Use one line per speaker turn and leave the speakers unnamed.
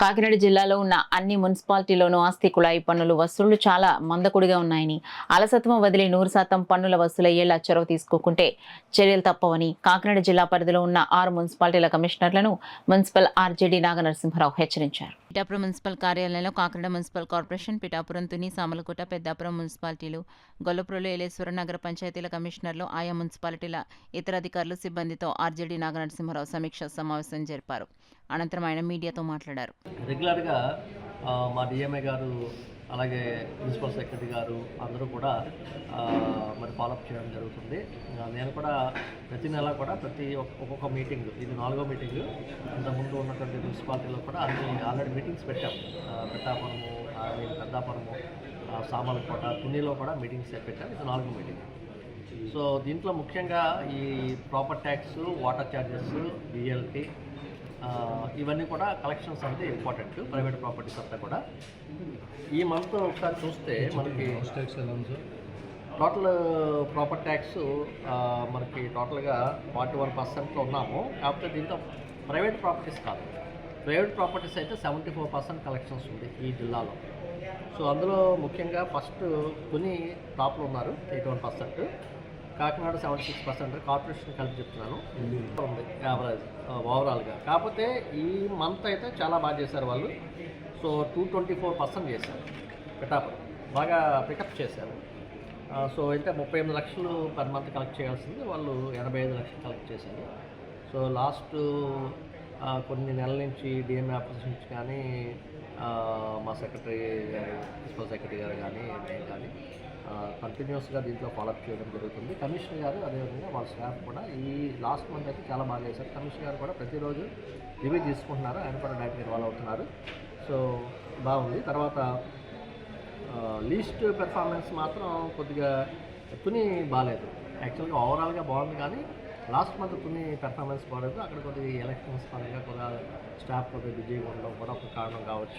కాకినాడ జిల్లాలో ఉన్న అన్ని మున్సిపాలిటీలోనూ ఆస్తి కుళాయి పన్నులు వసూళ్లు చాలా మందకొడిగా ఉన్నాయని, అలసత్వం వదిలి 100% పన్నుల వసూలయ్యేలా చొరవ తీసుకోకుంటే చర్యలు తప్పవని కాకినాడ జిల్లా పరిధిలో ఉన్న 6 మున్సిపాలిటీల కమిషనర్లను మున్సిపల్ ఆర్జేడీ నాగనరసింహారావు హెచ్చరించారు. పిఠాపురం మున్సిపల్ కార్యాలయంలో కాకినాడ మున్సిపల్ కార్పొరేషన్, పిఠాపురం, తుని, సామలకోట, పెద్దాపురం మున్సిపాలిటీలు, గొల్లప్రోలు, ఏలేశ్వరం నగర పంచాయతీల కమిషనర్లు, ఆయా మున్సిపాలిటీల ఇతర అధికారులు, సిబ్బందితో ఆర్జేడీ నాగనరసింహారావు సమీక్ష సమావేశం జరిపారు. అనంతరం ఆయన మీడియాతో మాట్లాడారు.
రెగ్యులర్గా మా డిఎంఏ గారు అలాగే ప్రిన్సిపల్ సెక్రటరీ గారు అందరూ కూడా మరి ఫాలోఅప్ చేయడం జరుగుతుంది. నేను కూడా ప్రతి నెల కూడా ఒక్కొక్క మీటింగ్, ఇది 4వ మీటింగ్. ఇంతకుముందు ఉన్నటువంటి మున్సిపాలిటీలో కూడా అన్ని ఆల్రెడీ మీటింగ్స్ పెట్టాం. పిఠాపురము, పెద్దాపురము, సామలకోట, తునిలో కూడా మీటింగ్స్ పెట్టాం. ఇది 4వ మీటింగ్. సో దీంట్లో ముఖ్యంగా ఈ proper tax, water charges, BLT ఇవన్నీ కూడా కలెక్షన్స్ అనేది ఇంపార్టెంట్. ప్రైవేట్ ప్రాపర్టీస్ అంతా కూడా ఈ మంత్ ఒకసారి చూస్తే మనకి టోటల్ ప్రాపర్ ట్యాక్స్ మనకి టోటల్గా 41%లో ఉన్నాము. కాకపోతే దీంతో ప్రైవేట్ ప్రాపర్టీస్ కాదు, ప్రైవేట్ ప్రాపర్టీస్ అయితే 74% కలెక్షన్స్ ఉంది ఈ జిల్లాలో. సో అందులో ముఖ్యంగా ఫస్ట్ తుని టాప్లో ఉన్నారు 81%, కాకినాడ 76%, కార్పొరేషన్ కలిపి చెప్తున్నాను ఉంది యావరేజ్ ఓవరాల్గా. కాకపోతే ఈ మంత్ అయితే చాలా బాగా చేశారు వాళ్ళు. సో 224% చేశారు. పిఠాపురం బాగా పికప్ చేశారు. సో అయితే 38 లక్షలు పర్ మంత్ కలెక్ట్ చేయాల్సింది వాళ్ళు 85 లక్షలు కలెక్ట్ చేశారు. సో లాస్ట్ కొన్ని నెలల నుంచి డిఎంఏ ఆఫీస్ నుంచి కానీ మా సెక్రటరీ గారు, ప్రిన్సిపల్ సెక్రటరీ గారు కానీ నేను కానీ కంటిన్యూస్గా దీంట్లో ఫాలోఅప్ చేయడం జరుగుతుంది. కమిషనర్ గారు అదేవిధంగా వాళ్ళ స్టాఫ్ కూడా ఈ లాస్ట్ మంత్ అయితే చాలా బాగా చేశారు. కమిషనర్ గారు కూడా ప్రతిరోజు రివ్యూ తీసుకుంటున్నారు, ఆయన కూడా డైరెక్ట్గా ఇన్వాల్వ్ అవుతున్నారు. సో బాగుంది. తర్వాత లీస్ట్ పెర్ఫార్మెన్స్ మాత్రం కొద్దిగా తుని బాగాలేదు. యాక్చువల్గా ఓవరాల్గా బాగుంది, కానీ లాస్ట్ మంత్ తుని పెర్ఫార్మెన్స్ బాగాలేదు. అక్కడ కొద్దిగా ఎలక్షన్స్ పరంగా కొద్దిగా స్టాఫ్ కొద్దిగా బిజీగా ఉండడం కూడా ఒక కారణం కావచ్చు.